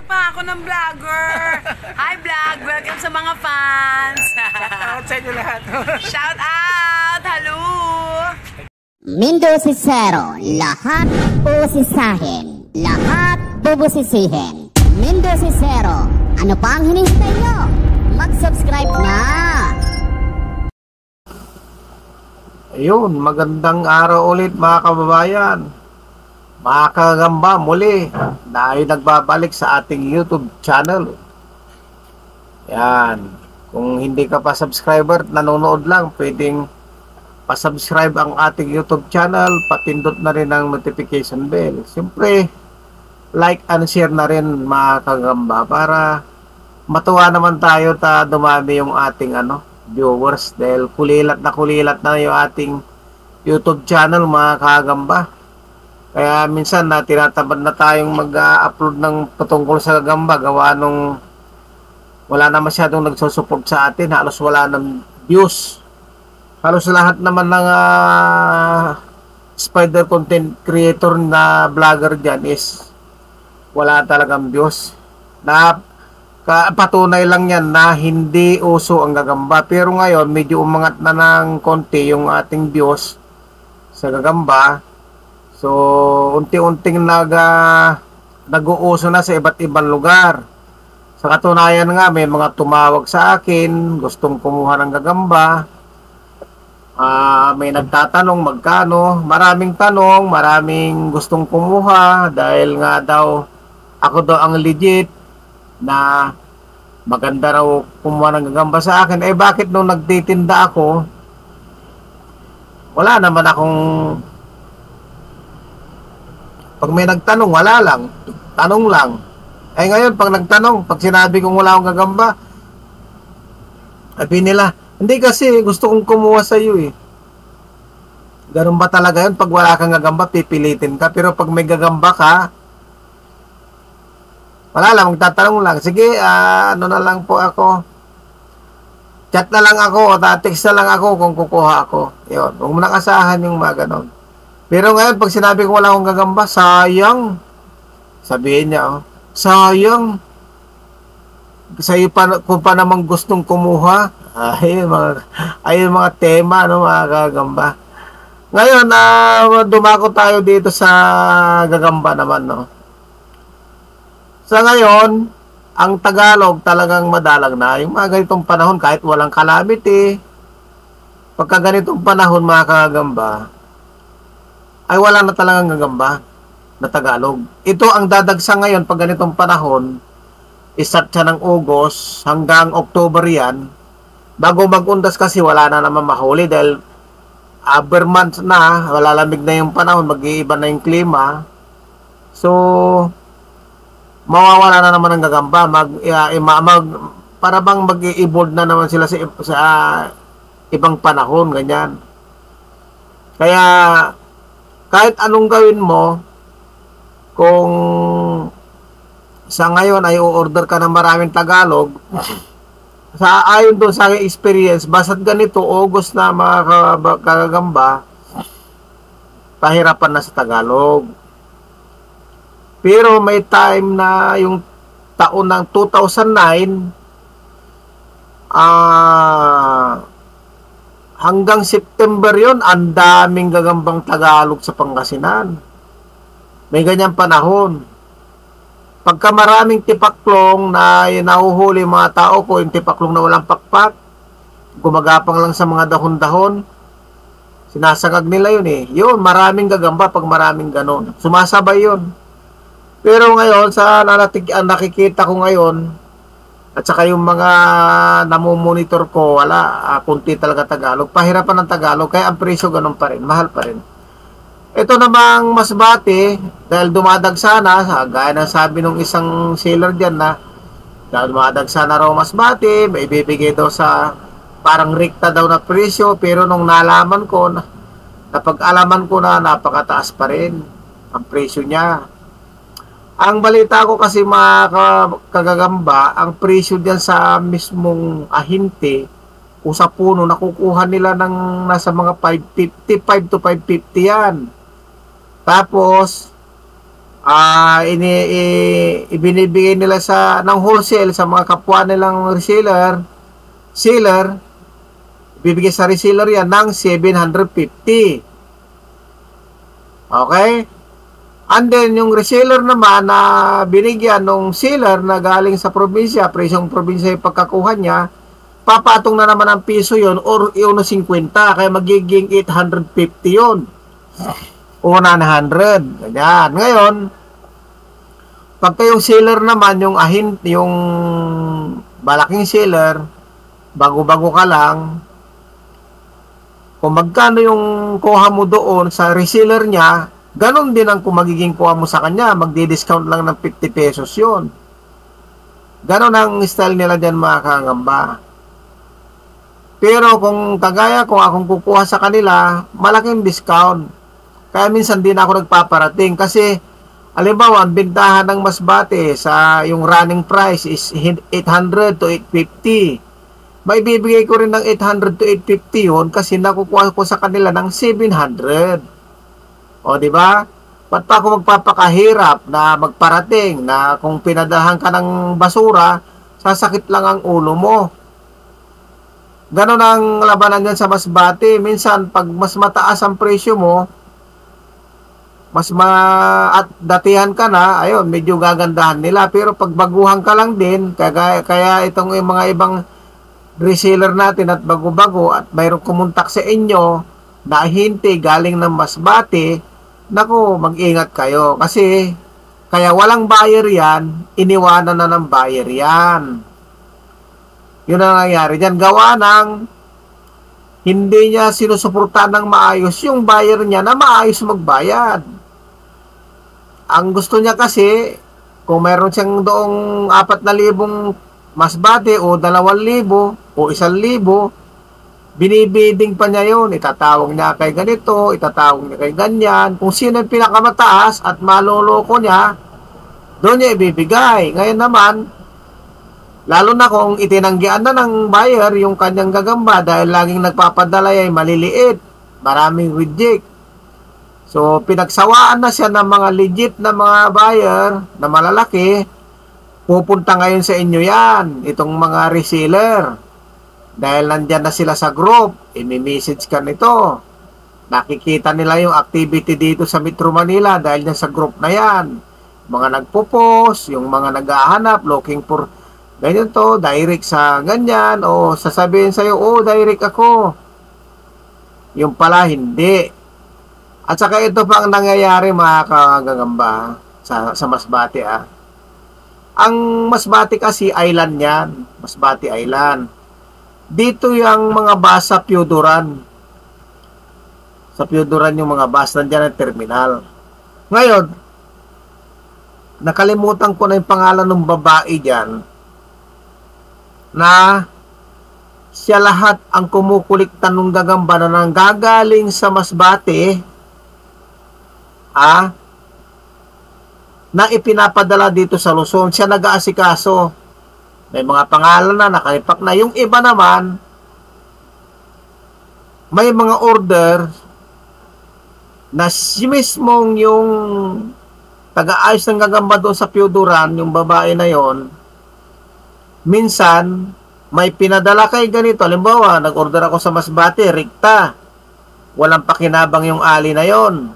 pa ako ng vlogger. Hi vlog, welcome sa mga fans. Shout out sa inyo lahat. Shout out, hello. Mindo si Zero, lahat usisahin, lahat bubusisihin. Mindo si Zero, ano pa ang hinihintay nyo? Mag-subscribe na! Ayun, magandang araw ulit mga kababayan. Mga kagamba muli na ay nagbabalik sa ating YouTube channel. Yan, kung hindi ka pa subscriber, nanonood lang, pwedeng pasubscribe ang ating YouTube channel, patindot na rin ang notification bell. Siyempre, like and share na rin mga kagamba para matuwa naman tayo ta dumami yung ating viewers dahil kulilat na yung ating YouTube channel mga kagamba. Kaya minsan na tinatamad na tayong mag-upload ng patungkol sa gagamba gawa nung wala na masyadong nagsusupport sa atin, halos wala ng views. Halos lahat naman ng spider content creator na vlogger dyan is wala talagang views. Na patunay lang yan na hindi uso ang gagamba. Pero ngayon medyo umangat na ng konti yung ating views sa gagamba. So unti-unting nag-uuso na sa iba't ibang lugar. Sa katunayan nga may mga tumawag sa akin, gustong kumuha ng gagamba. May nagtatanong magkano, maraming tanong, maraming gustong kumuha dahil nga daw ako daw ang legit na maganda raw kumuha ng gagamba sa akin. Eh bakit nung nagtitinda ako, wala naman akong, pag may nagtanong wala lang, tanong lang. Eh ngayon pag nagtanong, pag sinabi kong wala akong gagamba, sabi nila, hindi kasi gusto kong kumuha sa iyo eh. Ganun ba talaga yun? Pag wala kang gagamba, pipilitin ka. Pero pag may gagamba ka, wala lang, magtatanong lang. Sige, ano na lang po ako. Chat na lang ako o text na lang ako kung kukuha ako. Yun, huwag mo nakasahan yung mga ganon. Pero ngayon, pag sinabi ko wala akong gagamba, sayang. Sabihin niya, sayang. Sa'yo pa, kung pa namang gustong kumuha. Ayun mga tema, mga gagamba. Ngayon, dumako tayo dito sa gagamba naman, Sa ngayon, ang Tagalog talagang madalang na. Yung mga ganitong panahon, kahit walang calamity, pagka ganitong panahon, mga kagamba, ay wala na talagang gagamba na Tagalog. Ito ang dadagsa ngayon pag ganitong panahon, isat siya ng August hanggang October yan. Bago mag-undas kasi wala na naman mahuli dahil months na, malalamig na yung panahon, mag-iiba na yung klima. So, mawawala na naman ang gagamba. Para bang mag-i-evolve na naman sila sa ibang panahon, ganyan. Kaya, kahit anong gawin mo, kung sa ngayon ay o-order ka ng maraming Tagalog, ayon doon sa aking experience, basta't ganito, August na mga kagagamba, pahirapan na sa Tagalog. Pero may time na yung taon ng 2009, hanggang September yon, ang daming gagambang Tagalog sa Pangasinan. May ganyang panahon. Pagka maraming tipaklong na nahuhuli mga tao ko, yung tipaklong na walang pakpak, gumagapang lang sa mga dahon-dahon, sinasagag nila yun eh. Yun, maraming gagamba pag maraming ganon. Sumasabay yun. Pero ngayon, sa nakikita ko ngayon, at saka yung mga namumonitor ko, wala, kunti talaga Tagalog. Pahirapan ng Tagalog, kaya ang presyo ganon pa rin, mahal pa rin. Ito namang Masbate, dahil dumadagsa na, gaya ng sabi nung isang seller dyan na, dahil dumadagsa na raw Masbate, may ibibigay daw sa parang rekta daw na presyo, pero nung nalaman ko, napag-alaman ko na napakataas pa rin ang presyo niya. Ang balita ko kasi mga kagagamba, ang presyo dyan sa mismong ahinte o sa puno, nakukuha nila ng nasa mga 555 to 550 yan. Tapos, ibinibigay nila ng wholesale sa mga kapwa nilang seller, ibibigay sa reseller yan ng 750. Okay? And then, yung reseller naman na binigyan ng seller na galing sa probinsya, presyong probinsya yung pagkakuha niya, papatong na naman ang piso yon or 1.50, kaya magiging 850 yon o 900. Ganyan. Ngayon, pagka yung seller naman, yung malaking seller, bago-bago ka lang, kung magkano yung kuha mo doon sa reseller niya, ganon din ang kung magiging kuha mo sa kanya, magdi-discount lang ng 50 pesos yun. Ganon ang style nila dyan, mga kangamba. Pero kung kagaya ko, akong kukuha sa kanila, malaking discount. Kaya minsan din ako nagpaparating kasi halimbawa, ang bintahan ng masbate sa yung running price is 800 to 850. May bibigay ko rin ng 800 to 850 yun kasi nakukuha ko sa kanila ng 700. O, di ba? Ba't pa ako magpapakahirap na magparating na kung pinadahan ka ng basura, sasakit lang ang ulo mo. Ganon ang labanan yan sa masbate. Minsan, pag mas mataas ang presyo mo, at datihan ka na, ayun, medyo gagandahan nila. Pero pag baguhan ka lang din, kaya itong mga ibang reseller natin at bago-bago at mayroong kumontak sa inyo na hinti galing ng masbate, naku, mag-ingat kayo. Kasi, kaya walang buyer yan, iniwanan na ng buyer yan. Yun ang nangyari dyan. Gawa ng hindi niya sinusuportahan ng maayos yung buyer niya na maayos magbayad. Ang gusto niya kasi, kung meron siyang doong 4,000 masbate o 2,000 o 1,000, binibiding pa niya yun. Itatawag niya kay ganito, itatawag niya kay ganyan. Kung sino yung pinakamataas at maloloko niya, doon niya ibibigay. Ngayon naman, lalo na kung itinanggian na ng buyer yung kanyang gagamba dahil laging nagpapadala ay maliliit, maraming reject. So, pinagsawaan na siya ng mga legit na mga buyer na malalaki, pupunta ngayon sa inyo yan, itong mga reseller. Dahil nandyan na sila sa group, imi-message ka nito. Nakikita nila yung activity dito sa Metro Manila dahil na sa group na yan. Mga nagpo-post, yung mga naghahanap, looking for ganyan to, direct sa ganyan, o sasabihin sa'yo, oh, direct ako. Yung pala, hindi. At saka ito pa ang nangyayari, mga kagagamba, sa Masbate, Ang Masbate kasi island yan. Masbate Island. Dito yung mga bus sa Pioduran. Sa Pioduran yung mga bus. Nandiyan ang terminal. Ngayon, nakalimutan ko na yung pangalan ng babae dyan na siya lahat ang kumukuliktan ng gagamba na nanggagaling sa Masbate na ipinapadala dito sa Luzon. Siya nag-aasikaso. May mga pangalan na nakalipak na. Yung iba naman, may mga order na si mismong yung taga-ayos ng gagamba doon sa Pioduran, yung babae na yon, minsan, may pinadala kay ganito. Halimbawa, nag-order ako sa Masbate, Rikta. Walang pakinabang yung ali na yon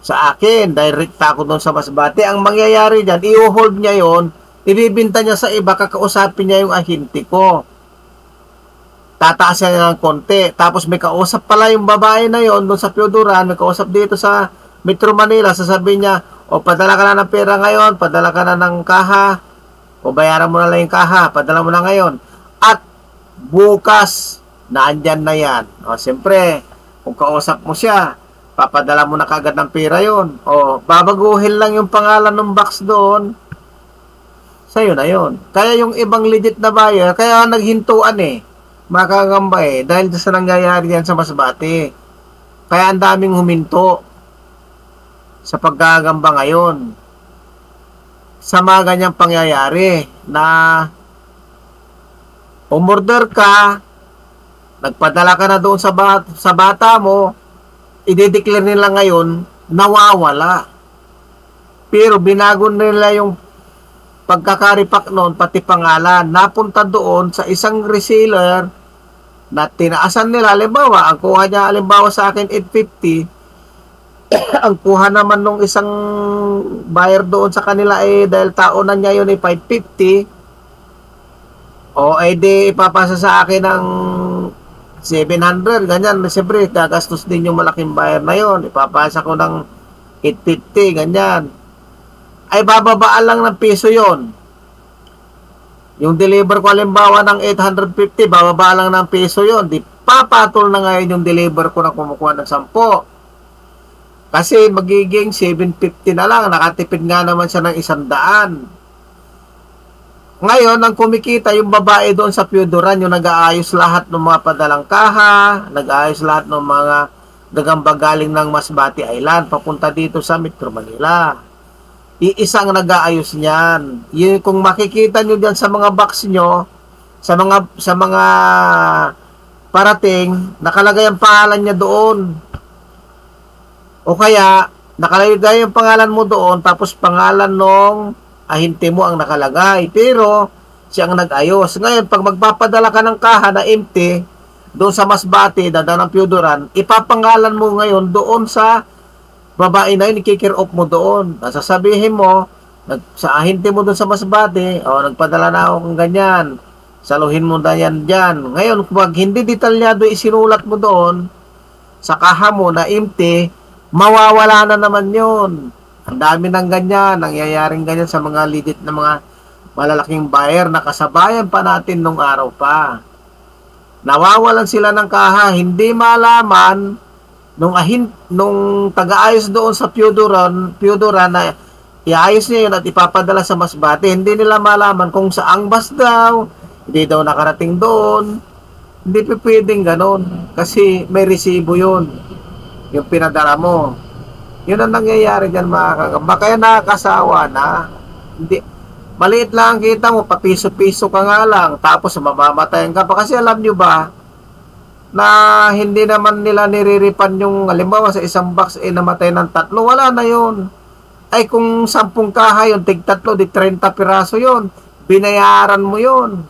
sa akin, dahil Rikta ako doon sa Masbate. Ang mangyayari dyan, i-hold niya yon, ibibinta niya sa iba, kakausapin niya yung ahinti ko. Tataas niya ng konti. Tapos may kausap pala yung babae na yon doon sa Pioduran, may kausap dito sa Metro Manila, sasabihin niya, o padala ka na ng pera ngayon, padala ka na ng kaha, o bayaran mo na lang yung kaha, padala mo na ngayon. At bukas, naandyan na yan. O siyempre, kung kausap mo siya, papadala mo na kagad ng pera yon. O babaguhin lang yung pangalan ng box doon, sa'yo na yon. Kaya yung ibang legit na buyer, kaya naghintuan makagamba dahil sa nangyayari yan sa Masbate. Kaya ang daming huminto sa paggagamba ngayon sa mga ganyang pangyayari na umorder ka, nagpadala ka na doon sa bata mo, i-declare nila ngayon, nawawala. Pero binago nila yung pagkakaripak noon, pati pangalan. Napunta doon sa isang reseller na tinaasan nila. Halimbawa, ang kuha niya halimbawa sa akin 850, ang kuha naman nung isang buyer doon sa kanila dahil taonan niya yun 550, o di ipapasa sa akin ng 700, ganyan. Siyempre, gagastos din yung malaking buyer na yun. Ipapasa ko ng 850, ganyan. Ay bababaan lang ng piso yon. Yung deliver ko halimbawa ng 850, bababa lang ng piso yon. Di papatol na ngayon yung deliver ko na kumukuha ng 10. Kasi magiging 750 na lang. Nakatipid nga naman siya ng 100. Ngayon, ang kumikita yung babae doon sa Piodoran, yung nag-aayos lahat ng mga padalang kaha, nag-aayos lahat ng mga gagamba galing ng Masbate Island, papunta dito sa Metro Manila. Iisang nag-aayos niyan. Yung, kung makikita nyo dyan sa mga box nyo, sa mga parating, nakalagay ang pangalan niya doon. O kaya, nakalagay yung pangalan mo doon, tapos pangalan nung ahinte mo ang nakalagay. Pero, siya ang nag-ayos. Ngayon, pag magpapadala ka ng kaha na empty, doon sa Masbate, dadaan ng Piodoran, ipapangalan mo ngayon doon sa babae na yun, ikikir off mo doon. Sasabihin mo, sa ahinte mo doon sa Masbate, nagpadala na ako ng ganyan. Saluhin mo na yan dyan. Ngayon, pag hindi detalyado isinulat mo doon, sa kaha mo na empty, mawawala na naman yun. Ang dami ng ganyan, nangyayaring ganyan sa mga legit na mga malalaking buyer na kasabayan pa natin nung araw pa. Nawawalan sila ng kaha, hindi malaman nung taga-ayos doon sa Piodoran na iayos niya yun at ipapadala sa Masbate. Hindi nila malaman kung saang bus daw, hindi daw nakarating doon. Hindi pwedeng ganon kasi may resibo yun. Yung pinadala mo. Yun ang nangyayari dyan mga kagamba. Kaya nakakasawa na. Hindi, maliit lang kita mo, papiso-piso ka nga lang, tapos mamamatayan ka pa. Kasi alam nyo ba, na hindi naman nila niriripan yung, halimbawa sa isang box, namatay ng 3, wala na yun. Ay kung 10 kaha yun, tig 3, di 30 piraso yun. Binayaran mo yun.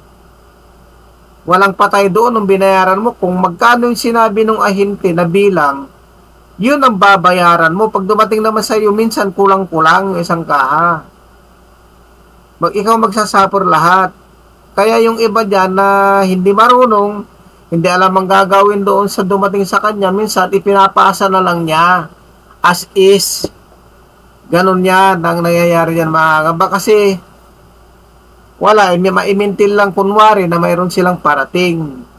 Walang patay doon nung binayaran mo. Kung magkano yung sinabi nung ahinte na bilang, yun ang babayaran mo. Pag dumating naman sa iyo, minsan kulang-kulang yung isang kaha. Ikaw magsasuffer lahat. Kaya yung iba dyan na hindi marunong, hindi alam ang gagawin doon sa dumating sa kanya, minsan ipinapasa na lang niya. As is. Ganun yan ang nangyayari yan mga kagamba. Kasi wala, maimintil lang kunwari na mayroon silang parating.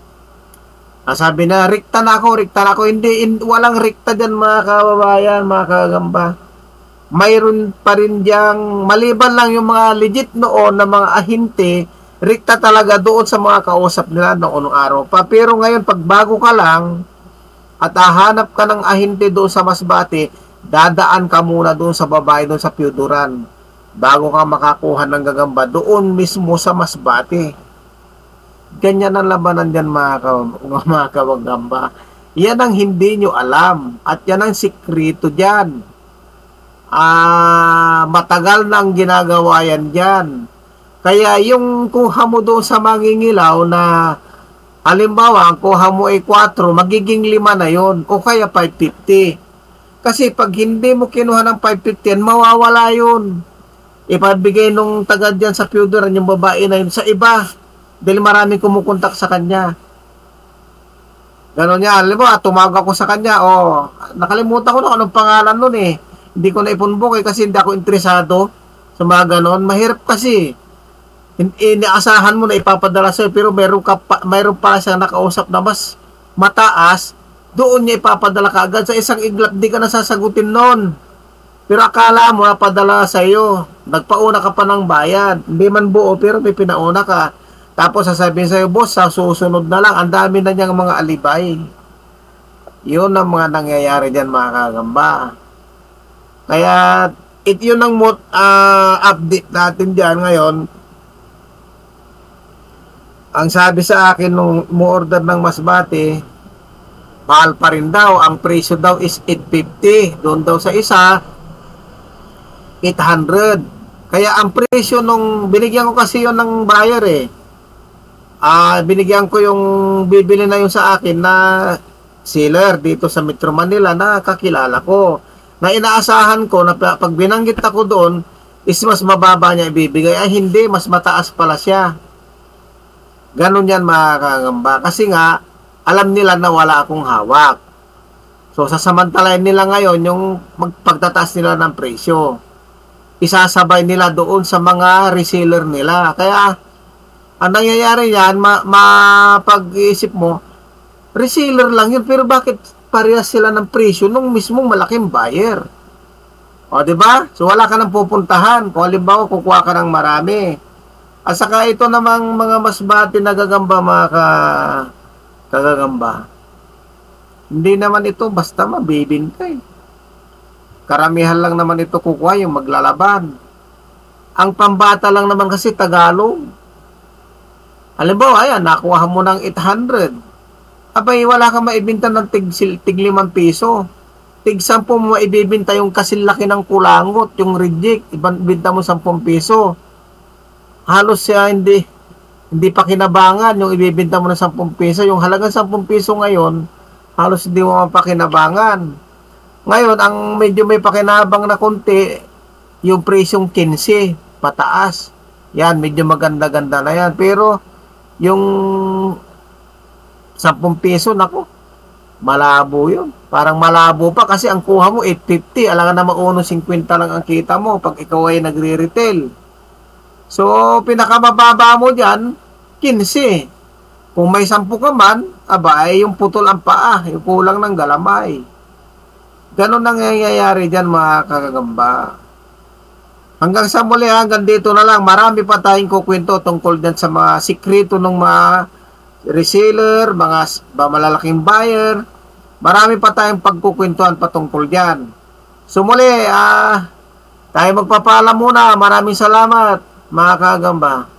Sabi na, rikta na ako. Hindi, walang rikta dyan mga kababayan, mga kagamba. Mayroon pa rin diyang, maliban lang yung mga legit noon na mga ahinte, rikta talaga doon sa mga kausap nila noong araw pa. Pero ngayon, pag bago ka lang, at hahanap ka ng ahinte doon sa Masbate, dadaan ka muna doon sa babae doon sa Piodoran. Bago ka makakuha ng gagamba, doon mismo sa Masbate. Ganyan ang labanan dyan mga kawagamba. Yan ang hindi nyo alam. At yan ang sikreto dyan. Matagal nang ginagawa yan dyan. Kaya yung kuha mo doon sa mangingilaw na halimbawa, ang kuha mo ay 4, magiging 5 na yon o kaya 550. Kasi pag hindi mo kinuha ng 550, mawawala yun. Ipabigay nung taga dyan sa Piodoran yung babae na yun sa iba. Dahil maraming kumukontak sa kanya. Ganon niya. Alam mo, tumawag ako sa kanya. Nakalimutan ko na anong pangalan nun eh. Hindi ko na ipunbok kasi hindi ako interesado sa mga ganon. Mahirap kasi. Inaasahan mo na ipapadala sa'yo pero mayroon pala siyang nakausap na mas mataas. Doon niya ipapadala ka agad. Sa isang iglap, di ka nasasagutin nun. Pero akala mo napadala sa'yo. Nagpauna ka pa ng bayad. Hindi man buo pero may pinauna ka. Tapos sasabihin sa'yo, boss, sa susunod na lang, ang dami na niyang mga alibay. Yun ang mga nangyayari dyan mga kagamba. Kaya, yun ang update natin dyan ngayon. Ang sabi sa akin nung mo-order ng Masbate, mahal pa rin daw. Ang presyo daw is 850. Doon daw sa isa, 800. Kaya ang presyo nung binigyan ko kasi yon ng buyer eh. Binigyan ko yung bibili na yung sa akin na seller dito sa Metro Manila na kakilala ko. Na inaasahan ko na pag binanggit ako doon is mas mababa niya ibibigay. Ay hindi, mas mataas pala siya. Ganun yan mga kagamba. Kasi nga, alam nila na wala akong hawak. So, sasamantalayan nila ngayon yung pagtataas nila ng presyo. Isasabay nila doon sa mga reseller nila. Kaya, ang nangyayari yan, mapag-iisip mo, reseller lang yun, pero bakit parehas sila ng presyo nung mismong malaking buyer? O, diba? So, wala ka nang pupuntahan. Kung halimbawa, kukuha ka ng marami. At saka ito namang mga masbate na gagamba, mga kagagamba. Hindi naman ito basta mabibintay. Karamihan lang naman ito kukuha yung maglalaban. Ang pambata lang naman kasi Tagalog. Halimbawa, ayan, nakuha mo ng 800. Abay, wala kang maibinta ng tig 5 piso. Tig 10 mo maibibinta yung kasilaki ng kulangot, yung reject, ibinta mo 10 piso. Halos siya hindi pa kinabangan yung ibibinta mo ng 10 piso. Yung halagang 10 piso ngayon, halos hindi mo mapakinabangan. Ngayon, ang medyo may pakinabang na konti, yung presyong 15, pataas. Yan, medyo maganda-ganda na yan. Pero, yung 10 piso, nako, malabo yun. Parang malabo pa kasi ang kuha mo 850. Alangan na mauno 50 lang ang kita mo pag ikaw ay nagre-retail. So, pinakamababa mo dyan, 15. Kung may 10 ka man, aba, ay yung putol ang paa, yung kulang ng galamay. Ganon ang nangyayari dyan, mga kagagamba. Hanggang sa muli, hanggang dito na lang. Marami pa tayong kukwento tungkol dyan sa mga sikreto ng mga reseller, mga malalaking buyer. Marami pa tayong pagkukwentuhan patungkol dyan. So muli, tayo magpapaalam muna. Maraming salamat, mga kagagamba.